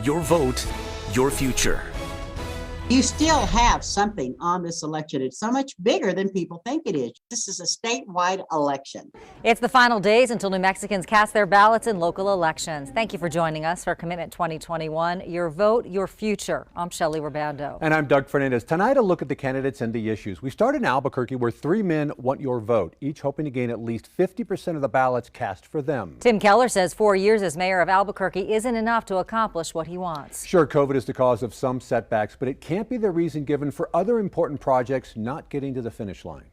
Your vote, your future. You still have something on this election. It's so much bigger than people think it is. This is a statewide election. It's the final days until New Mexicans cast their ballots in local elections. Thank you for joining us for Commitment 2021. Your vote, your future. I'm Shelley Rabando. And I'm Doug Fernandez. Tonight, a look at the candidates and the issues. We start in Albuquerque, where 3 men want your vote, each hoping to gain at least 50% of the ballots cast for them. Tim Keller says 4 years as mayor of Albuquerque isn't enough to accomplish what he wants. Sure, COVID is the cause of some setbacks, but it can't be the reason given for other important projects not getting to the finish line.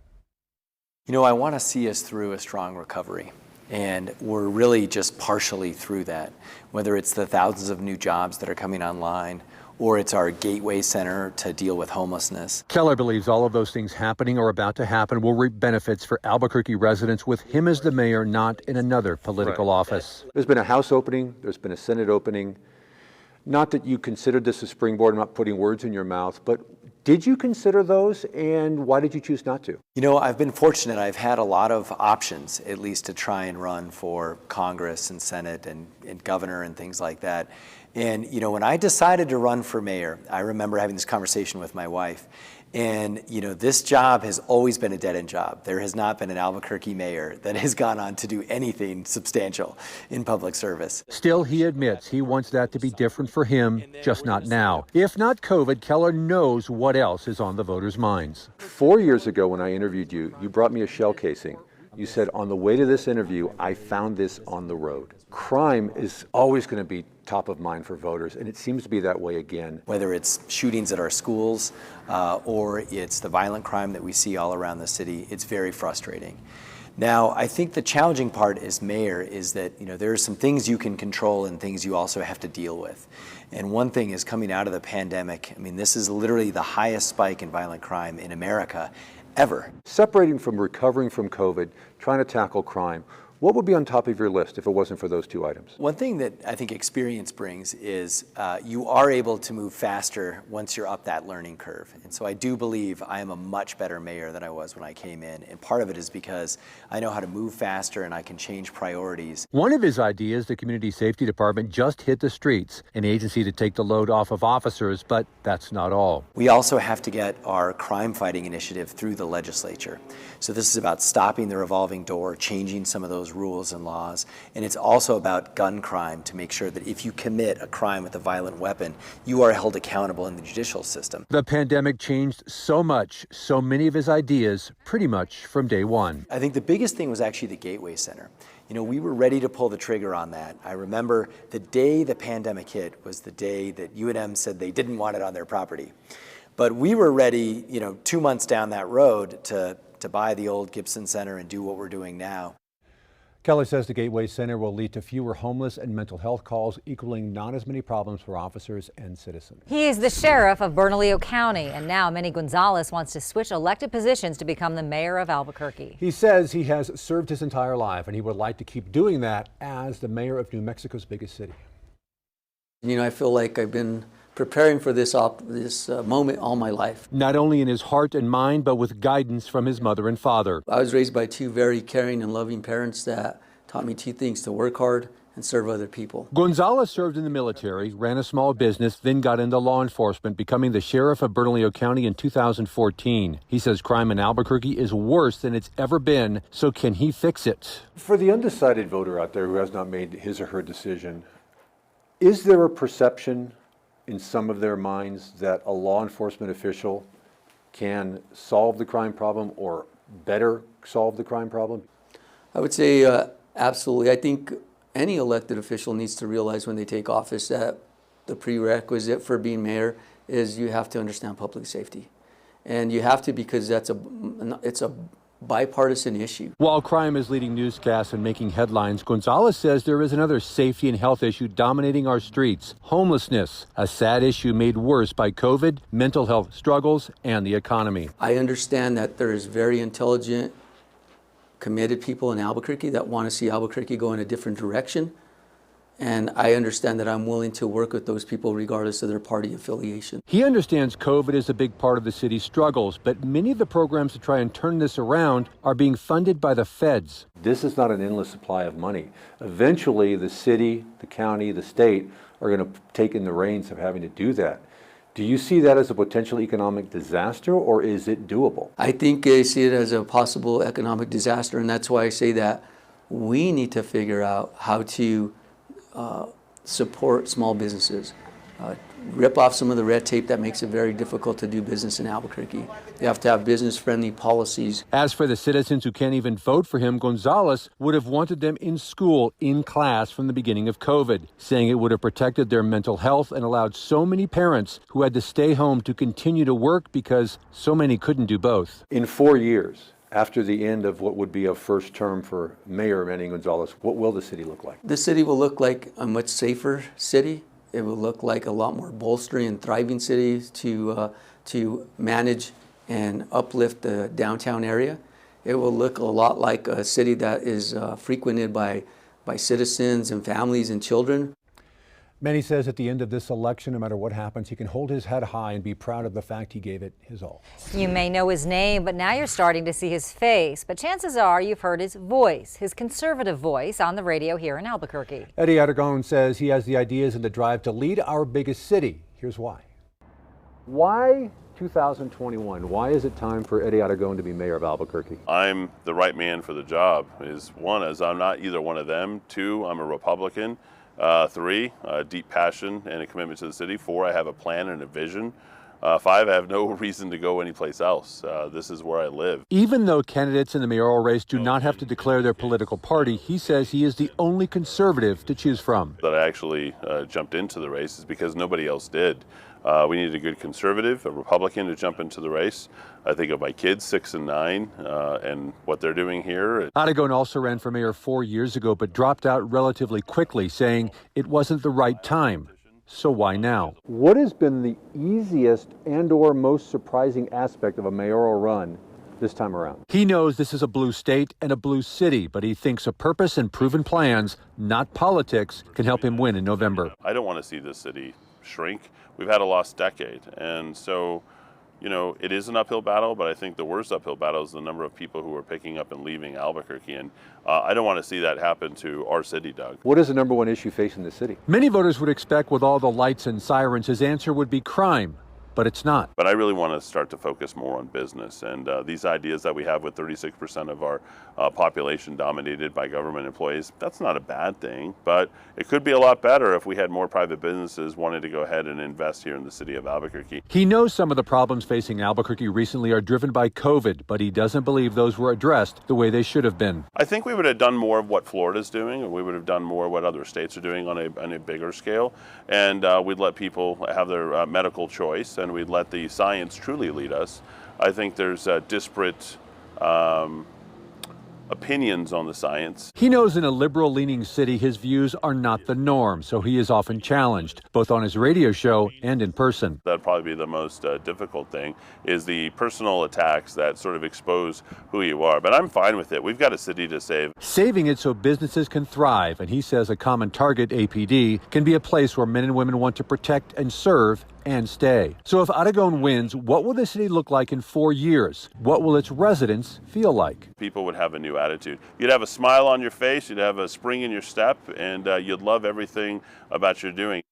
You know, I want to see us through a strong recovery, and we're really just partially through that, whether it's the thousands of new jobs that are coming online or it's our gateway center to deal with homelessness. Keller believes all of those things happening or about to happen will reap benefits for Albuquerque residents with him as the mayor, not in another political office. There's been a House opening, there's been a Senate opening. Not that you considered this a springboard, I'm not putting words in your mouth, but did you consider those, and why did you choose not to? You know, I've been fortunate. I've had a lot of options, at least to try and run for Congress and Senate and governor and things like that. And, you know, when I decided to run for mayor, I remember having this conversation with my wife. And, you know, this job has always been a dead-end job. There has not been an Albuquerque mayor that has gone on to do anything substantial in public service. Still, he admits he wants that to be different for him, just not now. If not COVID, Keller knows what else is on the voters' minds. 4 years ago when I interviewed you, you brought me a shell casing. You said, on the way to this interview, I found this on the road. Crime is always going to be top of mind for voters, and it seems to be that way again. Whether it's shootings at our schools or it's the violent crime that we see all around the city, it's very frustrating. Now, I think the challenging part as mayor is that, you know, there are some things you can control and things you also have to deal with. And one thing is coming out of the pandemic. I mean, this is literally the highest spike in violent crime in America ever. Separating from recovering from COVID, trying to tackle crime, what would be on top of your list if it wasn't for those two items? One thing that I think experience brings is you are able to move faster once you're up that learning curve. And so I do believe I am a much better mayor than I was when I came in. And part of it is because I know how to move faster and I can change priorities. One of his ideas, the Community Safety Department just hit the streets, an agency to take the load off of officers, but that's not all. We also have to get our crime fighting initiative through the legislature. So this is about stopping the revolving door, changing some of those rules and laws, and it's also about gun crime to make sure that if you commit a crime with a violent weapon, you are held accountable in the judicial system. The pandemic changed so much, so many of his ideas pretty much from day one. I think the biggest thing was actually the Gateway Center. You know, we were ready to pull the trigger on that. I remember the day the pandemic hit was the day that UNM said they didn't want it on their property. But we were ready, you know, 2 months down that road to buy the old Gibson Center and do what we're doing now. Keller says the Gateway Center will lead to fewer homeless and mental health calls, equaling not as many problems for officers and citizens. He is the sheriff of Bernalillo County, and now Manny Gonzalez wants to switch elected positions to become the mayor of Albuquerque. He says he has served his entire life, and he would like to keep doing that as the mayor of New Mexico's biggest city. You know, I feel like I've been preparing for this moment all my life. Not only in his heart and mind, but with guidance from his mother and father. I was raised by two very caring and loving parents that taught me two things: to work hard and serve other people. Gonzalez served in the military, ran a small business, then got into law enforcement, becoming the sheriff of Bernalillo County in 2014. He says crime in Albuquerque is worse than it's ever been, so can he fix it? For the undecided voter out there who has not made his or her decision, is there a perception in some of their minds that a law enforcement official can solve the crime problem or better solve the crime problem? I would say absolutely. I think any elected official needs to realize when they take office that the prerequisite for being mayor is you have to understand public safety. And you have to, because it's a bipartisan issue. While crime is leading newscasts and making headlines, Gonzalez says there is another safety and health issue dominating our streets: homelessness, a sad issue made worse by COVID, mental health struggles, and the economy. I understand that there is very intelligent, committed people in Albuquerque that want to see Albuquerque go in a different direction. And I understand that I'm willing to work with those people regardless of their party affiliation. He understands COVID is a big part of the city's struggles, but many of the programs to try and turn this around are being funded by the feds. This is not an endless supply of money. Eventually, the city, the county, the state are going to take in the reins of having to do that. Do you see that as a potential economic disaster, or is it doable? I think I see it as a possible economic disaster, and that's why I say that we need to figure out how to support small businesses, rip off some of the red tape that makes it very difficult to do business in Albuquerque. You have to have business-friendly policies. As for the citizens who can't even vote for him, Gonzalez would have wanted them in school, in class from the beginning of COVID, saying it would have protected their mental health and allowed so many parents who had to stay home to continue to work because so many couldn't do both. In 4 years, after the end of what would be a first term for Mayor Manny Gonzalez, what will the city look like? The city will look like a much safer city. It will look like a lot more bolstering and thriving city to manage and uplift the downtown area. It will look a lot like a city that is frequented by citizens and families and children. Manny says at the end of this election, no matter what happens, he can hold his head high and be proud of the fact he gave it his all. You may know his name, but now you're starting to see his face. But chances are you've heard his voice, his conservative voice, on the radio here in Albuquerque. Eddie Aragon says he has the ideas and the drive to lead our biggest city. Here's why. Why 2021? Why is it time for Eddie Aragon to be mayor of Albuquerque? I'm the right man for the job. One, as I'm not either one of them. 2, I'm a Republican. 3, deep passion and a commitment to the city. 4, I have a plan and a vision. 5, I have no reason to go anyplace else. This is where I live. Even though candidates in the mayoral race do not have to declare their political party, he says he is the only conservative to choose from. That I actually jumped into the race is because nobody else did. We needed a good conservative, a Republican to jump into the race. I think of my kids, 6 and 9, and what they're doing here. Aragon also ran for mayor 4 years ago, but dropped out relatively quickly, saying it wasn't the right time. So why now? What has been the easiest and or most surprising aspect of a mayoral run this time around? He knows this is a blue state and a blue city, but he thinks a purpose and proven plans, not politics, can help him win in November. I don't want to see this city shrink. We've had a lost decade, and so it is an uphill battle, but I think the worst uphill battle is the number of people who are picking up and leaving Albuquerque, and I don't want to see that happen to our city, Doug. What is the number one issue facing the city? Many voters would expect with all the lights and sirens, his answer would be crime. But it's not. But I really want to start to focus more on business, and these ideas that we have with 36% of our population dominated by government employees, that's not a bad thing, but it could be a lot better if we had more private businesses wanting to go ahead and invest here in the city of Albuquerque. He knows some of the problems facing Albuquerque recently are driven by COVID, but he doesn't believe those were addressed the way they should have been. I think we would have done more of what Florida's doing, and we would have done more of what other states are doing on a bigger scale, and we'd let people have their medical choice, and we'd let the science truly lead us. I think there's disparate opinions on the science. He knows in a liberal-leaning city his views are not the norm, so he is often challenged, both on his radio show and in person. That'd probably be the most difficult thing, is the personal attacks that sort of expose who you are. But I'm fine with it. We've got a city to save. Saving it so businesses can thrive, and he says a common target, APD, can be a place where men and women want to protect and serve and stay. So if Aragon wins, what will the city look like in 4 years? What will its residents feel like? People would have a new attitude. You'd have a smile on your face, you'd have a spring in your step, and you'd love everything about your doing.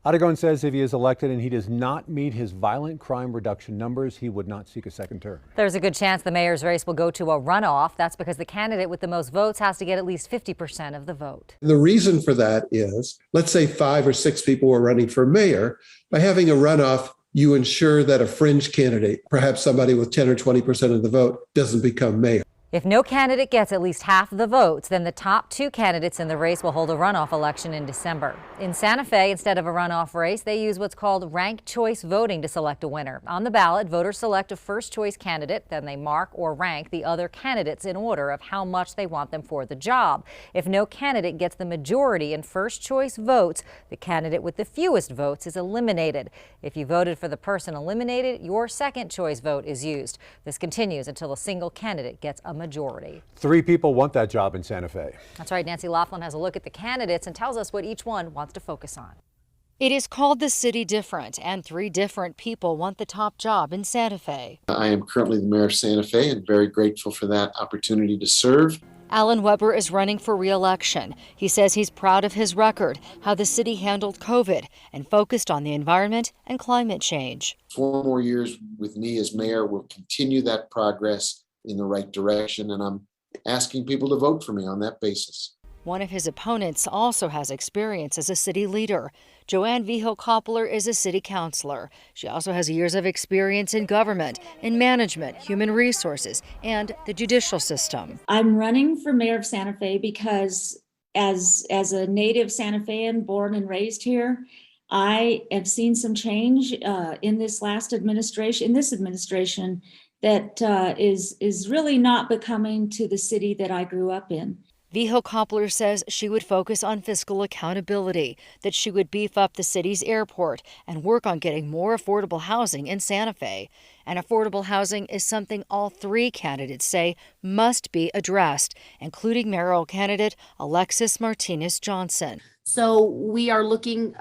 Aragon says if he is elected and he does not meet his violent crime reduction numbers, he would not seek a second term. There's a good chance the mayor's race will go to a runoff. That's because the candidate with the most votes has to get at least 50% of the vote. The reason for that is, let's say 5 or 6 people were running for mayor. By having a runoff, you ensure that a fringe candidate, perhaps somebody with 10 or 20% of the vote, doesn't become mayor. If no candidate gets at least half the votes, then the top 2 candidates in the race will hold a runoff election in December. In Santa Fe, instead of a runoff race, they use what's called ranked choice voting to select a winner. On the ballot, voters select a first choice candidate, then they mark or rank the other candidates in order of how much they want them for the job. If no candidate gets the majority in first choice votes, the candidate with the fewest votes is eliminated. If you voted for the person eliminated, your second choice vote is used. This continues until a single candidate gets a majority. 3 people want that job in Santa Fe. That's right. Nancy Laughlin has a look at the candidates and tells us what each one wants to focus on. It is called The City Different, and 3 different people want the top job in Santa Fe. I am currently the mayor of Santa Fe and very grateful for that opportunity to serve. Alan Weber is running for re-election. He says he's proud of his record, how the city handled COVID, and focused on the environment and climate change. 4 more years with me as mayor will continue that progress in the right direction, and I'm asking people to vote for me on that basis. One of his opponents also has experience as a city leader. Joanne Vigil-Koppler is a city councilor. She also has years of experience in government, in management, human resources, and the judicial system. I'm running for mayor of Santa Fe because as a native Santa Fean, born and raised here, I have seen some change in this administration that is really not becoming to the city that I grew up in. Vigil-Koppler says she would focus on fiscal accountability, that she would beef up the city's airport and work on getting more affordable housing in Santa Fe. And affordable housing is something all 3 candidates say must be addressed, including mayoral candidate Alexis Martinez-Johnson. So we are looking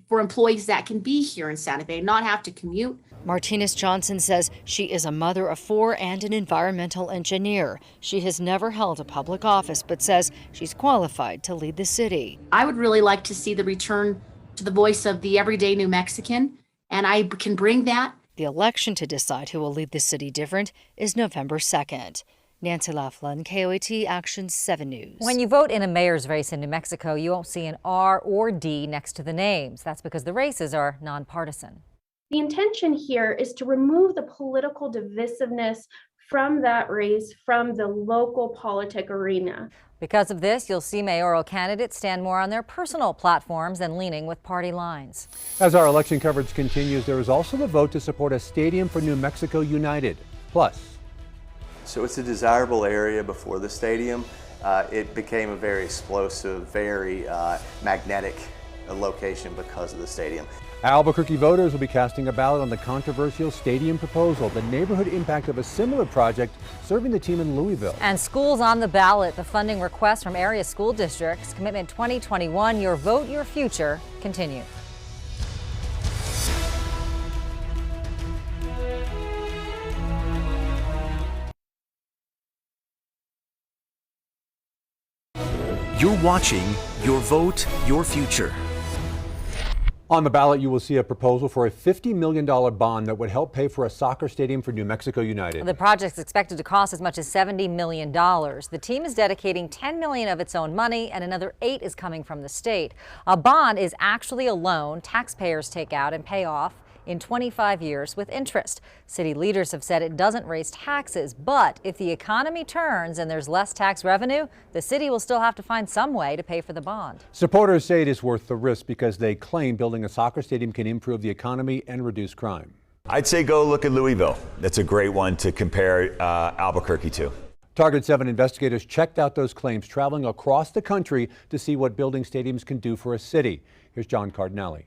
for employees that can be here in Santa Fe, not have to commute. Martinez-Johnson says she is a mother of 4 and an environmental engineer. She has never held a public office, but says she's qualified to lead the city. I would really like to see the return to the voice of the everyday New Mexican, and I can bring that. The election to decide who will lead the city different is November 2nd. Nancy Laughlin, KOAT Action 7 News. When you vote in a mayor's race in New Mexico, you won't see an R or D next to the names. That's because the races are nonpartisan. The intention here is to remove the political divisiveness from that race, from the local politic arena. Because of this, you'll see mayoral candidates stand more on their personal platforms than leaning with party lines. As our election coverage continues, there is also the vote to support a stadium for New Mexico United. Plus. So it's a desirable area before the stadium. It became a very explosive, very magnetic location because of the stadium. Albuquerque voters will be casting a ballot on the controversial stadium proposal, the neighborhood impact of a similar project serving the team in Louisville. And schools on the ballot, the funding request from area school districts. Commitment 2021, your vote, your future, continue. You're watching Your Vote, Your Future. On the ballot, you will see a proposal for a $50 million bond that would help pay for a soccer stadium for New Mexico United. The project's expected to cost as much as $70 million. The team is dedicating $10 million of its own money, and another $8 is coming from the state. A bond is actually a loan taxpayers take out and pay off in 25 years with interest. City leaders have said it doesn't raise taxes, but if the economy turns and there's less tax revenue, the city will still have to find some way to pay for the bond. Supporters say it is worth the risk because they claim building a soccer stadium can improve the economy and reduce crime. I'd say go look at Louisville. That's a great one to compare Albuquerque to. Target 7 investigators checked out those claims, traveling across the country to see what building stadiums can do for a city. Here's John Cardinale.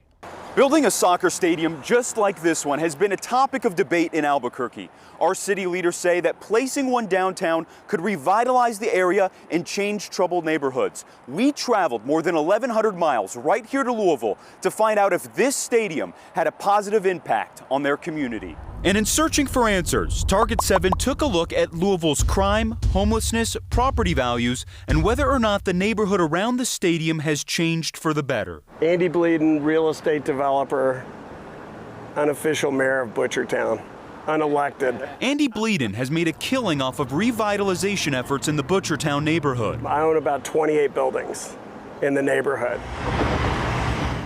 Building a soccer stadium just like this one has been a topic of debate in Albuquerque. Our city leaders say that placing one downtown could revitalize the area and change troubled neighborhoods. We traveled more than 1,100 miles right here to Louisville to find out if this stadium had a positive impact on their community. And in searching for answers, Target 7 took a look at Louisville's crime, homelessness, property values, and whether or not the neighborhood around the stadium has changed for the better. Andy Bleeden, real estate developer, unofficial mayor of Butchertown, unelected. Andy Bleeden has made a killing off of revitalization efforts in the Butchertown neighborhood. I own about 28 buildings in the neighborhood.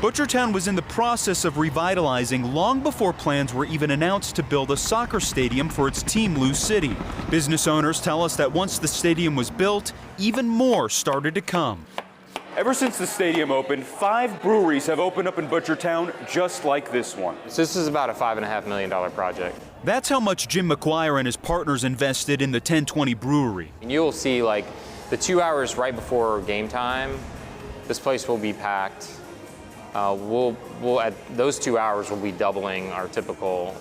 Butchertown was in the process of revitalizing long before plans were even announced to build a soccer stadium for its team, Lou City. Business owners tell us that once the stadium was built, even more started to come. Ever since the stadium opened, 5 breweries have opened up in Butchertown just like this one. So this is about a $5.5 million project. That's how much Jim McGuire and his partners invested in the 1020 brewery. And you'll see like the 2 hours right before game time, this place will be packed. We'll at those 2 hours we'll be doubling our typical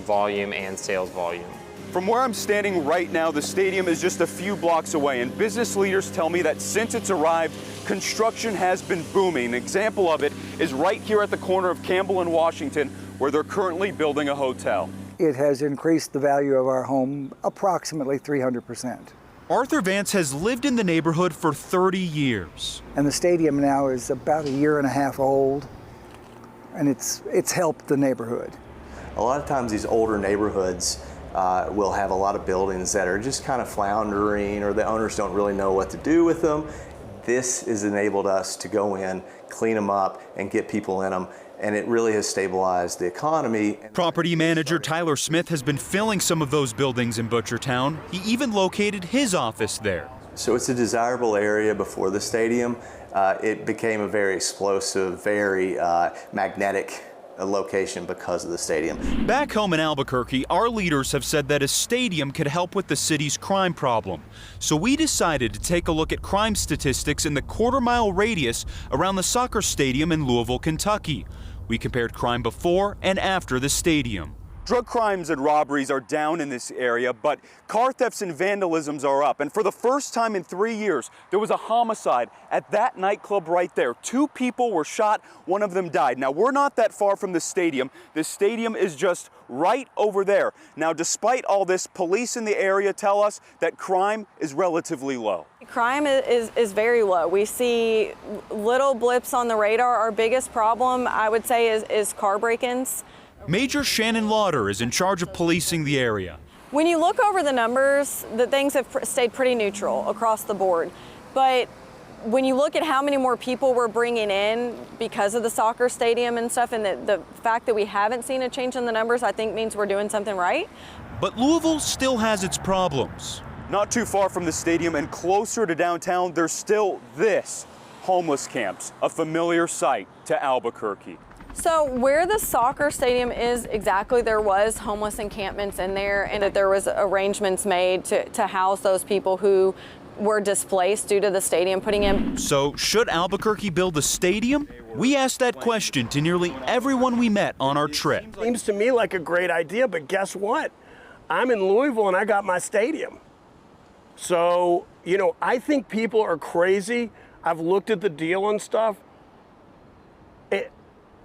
volume and sales volume. From where I'm standing right now, the stadium is just a few blocks away, and business leaders tell me that since it's arrived, construction has been booming. An example of it is right here at the corner of Campbell and Washington, where they're currently building a hotel. It has increased the value of our home approximately 300%. Arthur Vance has lived in the neighborhood for 30 years. And the stadium now is about a year and a half old, and it's helped the neighborhood. A lot of times these older neighborhoods will have a lot of buildings that are just kind of floundering, or the owners don't really know what to do with them. This has enabled us to go in, clean them up, and get people in them, and it really has stabilized the economy. Property manager Tyler Smith has been filling some of those buildings in Butchertown. He even located his office there. So it's a desirable area before the stadium. It became a very explosive, very magnetic location because of the stadium. Back home in Albuquerque, our leaders have said that a stadium could help with the city's crime problem. So we decided to take a look at crime statistics in the quarter-mile radius around the soccer stadium in Louisville, Kentucky. We compared crime before and after the stadium. Drug crimes and robberies are down in this area, but car thefts and vandalisms are up. And for the first time in 3 years, there was a homicide at that nightclub right there. 2 people were shot, one of them died. Now, we're not that far from the stadium. The stadium is just right over there. Now, despite all this, police in the area tell us that crime is relatively low. Crime is very low. We see little blips on the radar. Our biggest problem, I would say, is car break-ins. Major Shannon Lauder is in charge of policing the area. When you look over the numbers, the things have stayed pretty neutral across the board. But when you look at how many more people we're bringing in because of the soccer stadium and stuff, and the fact that we haven't seen a change in the numbers, I think means we're doing something right. But Louisville still has its problems. Not too far from the stadium and closer to downtown, there's still this, homeless camps, a familiar sight to Albuquerque. So where the soccer stadium is exactly, there was homeless encampments in there, and that there was arrangements made to house those people who were displaced due to the stadium putting in. So should Albuquerque build a stadium? We asked that question to nearly everyone we met on our trip. Seems to me like a great idea, but guess what? I'm in Louisville and I got my stadium. So, you know, I think people are crazy. I've looked at the deal and stuff.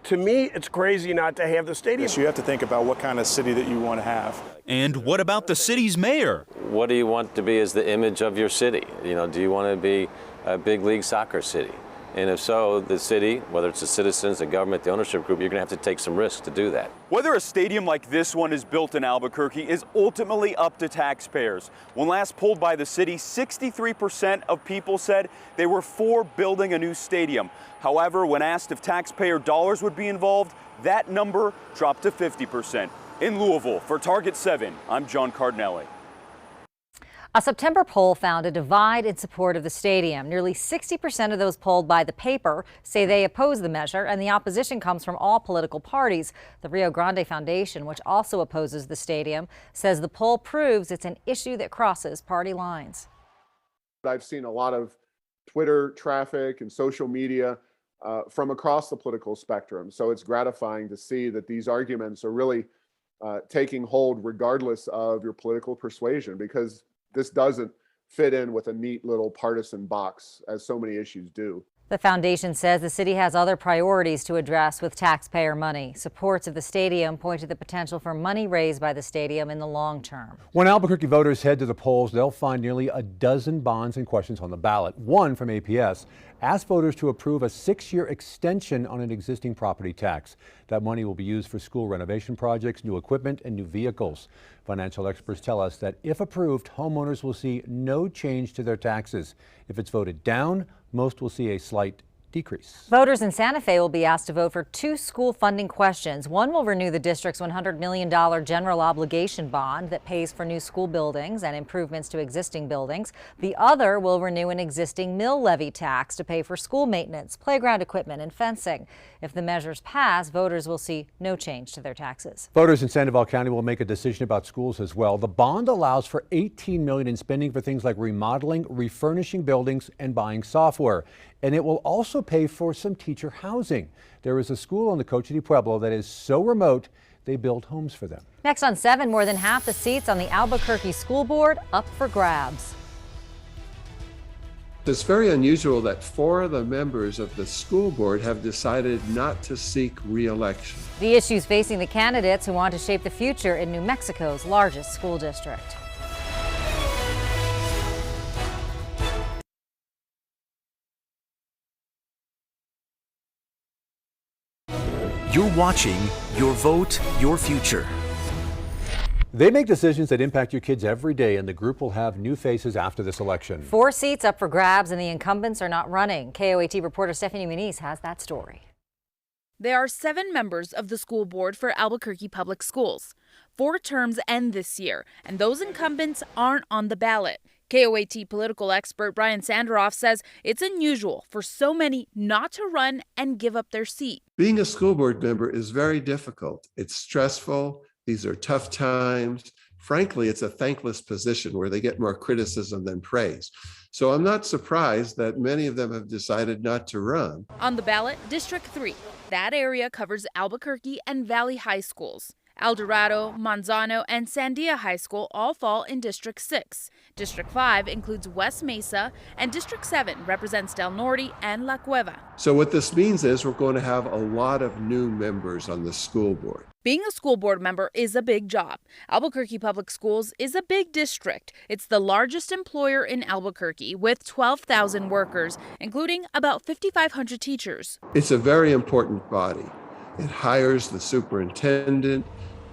To me, it's crazy not to have the stadium. So you have to think about what kind of city that you want to have. And what about the city's mayor? What do you want to be as the image of your city? You know, do you want to be a big league soccer city? And if so, the city, whether it's the citizens, the government, the ownership group, you're going to have to take some risks to do that. Whether a stadium like this one is built in Albuquerque is ultimately up to taxpayers. When last polled by the city, 63% of people said they were for building a new stadium. However, when asked if taxpayer dollars would be involved, that number dropped to 50%. In Louisville, for Target 7, I'm John Cardinelli. A September poll found a divide in support of the stadium. Nearly 60% of those polled by the paper say they oppose the measure, and the opposition comes from all political parties. The Rio Grande Foundation, which also opposes the stadium, says the poll proves it's an issue that crosses party lines. I've seen a lot of Twitter traffic and social media from across the political spectrum. So it's gratifying to see that these arguments are really taking hold regardless of your political persuasion, because this doesn't fit in with a neat little partisan box, as so many issues do. The foundation says the city has other priorities to address with taxpayer money. Supports of the stadium point to the potential for money raised by the stadium in the long term. When Albuquerque voters head to the polls, they'll find nearly a dozen bonds and questions on the ballot. One from APS asks voters to approve a 6-year extension on an existing property tax. That money will be used for school renovation projects, new equipment, and new vehicles. Financial experts tell us that if approved, homeowners will see no change to their taxes. If it's voted down, most will see a slight decrease. Voters in Santa Fe will be asked to vote for 2 school funding questions. One will renew the district's $100 million general obligation bond that pays for new school buildings and improvements to existing buildings. The other will renew an existing mill levy tax to pay for school maintenance, playground equipment, and fencing. If the measures pass, voters will see no change to their taxes. Voters in Sandoval County will make a decision about schools as well. The bond allows for $18 million in spending for things like remodeling, refurnishing buildings, and buying software. And it will also pay for some teacher housing. There is a school on the Coche de Pueblo that is so remote, they build homes for them. Next on 7, more than half the seats on the Albuquerque School Board up for grabs. It's very unusual that 4 of the members of the school board have decided not to seek re-election. The issues facing the candidates who want to shape the future in New Mexico's largest school district. You're watching Your Vote, Your Future. They make decisions that impact your kids every day, and the group will have new faces after this election. 4 seats up for grabs, and the incumbents are not running. KOAT reporter Stephanie Muniz has that story. There are 7 members of the school board for Albuquerque Public Schools. 4 terms end this year, and those incumbents aren't on the ballot. KOAT political expert Brian Sanderoff says it's unusual for so many not to run and give up their seat. Being a school board member is very difficult. It's stressful. These are tough times. Frankly, it's a thankless position where they get more criticism than praise. So I'm not surprised that many of them have decided not to run. On the ballot, District 3. That area covers Albuquerque and Valley High Schools. El Dorado, Manzano, and Sandia High School all fall in District 6. District 5 includes West Mesa, and District 7 represents Del Norte and La Cueva. So what this means is we're going to have a lot of new members on the school board. Being a school board member is a big job. Albuquerque Public Schools is a big district. It's the largest employer in Albuquerque with 12,000 workers, including about 5,500 teachers. It's a very important body. It hires the superintendent.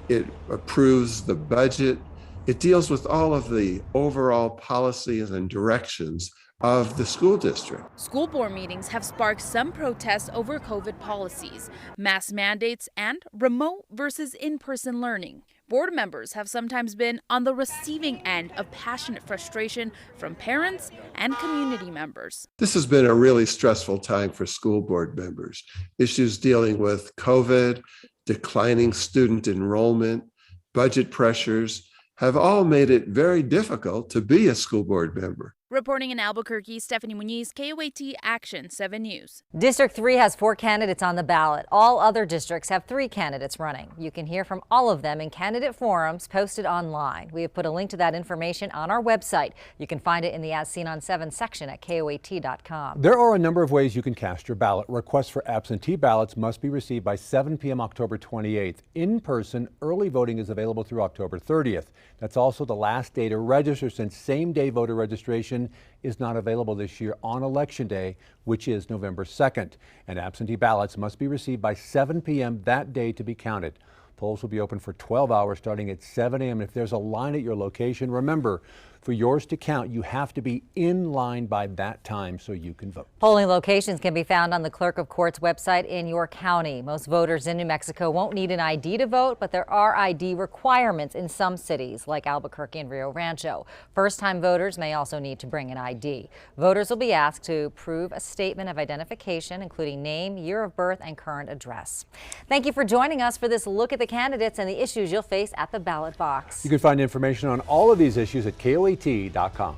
It approves the budget. It deals with all of the overall policies and directions of the school district. School board meetings have sparked some protests over COVID policies, mask mandates, and remote versus in-person learning. Board members have sometimes been on the receiving end of passionate frustration from parents and community members. This has been a really stressful time for school board members. Issues dealing with COVID, declining student enrollment, budget pressures have all made it very difficult to be a school board member. Reporting in Albuquerque, Stephanie Muniz, KOAT Action 7 News. District 3 has 4 candidates on the ballot. All other districts have 3 candidates running. You can hear from all of them in candidate forums posted online. We have put a link to that information on our website. You can find it in the As Seen on 7 section at KOAT.com. There are a number of ways you can cast your ballot. Requests for absentee ballots must be received by 7 p.m. October 28th. In-person early voting is available through October 30th. That's also the last day to register, since same-day voter registration is not available this year on Election Day, which is November 2nd. And absentee ballots must be received by 7 p.m. that day to be counted. Polls will be open for 12 hours starting at 7 a.m. If there's a line at your location, remember, for yours to count, you have to be in line by that time so you can vote. Polling locations can be found on the Clerk of Court's website in your county. Most voters in New Mexico won't need an ID to vote, but there are ID requirements in some cities like Albuquerque and Rio Rancho. First-time voters may also need to bring an ID. Voters will be asked to prove a statement of identification, including name, year of birth, and current address. Thank you for joining us for this look at the candidates and the issues you'll face at the ballot box. You can find information on all of these issues at KOAT.com.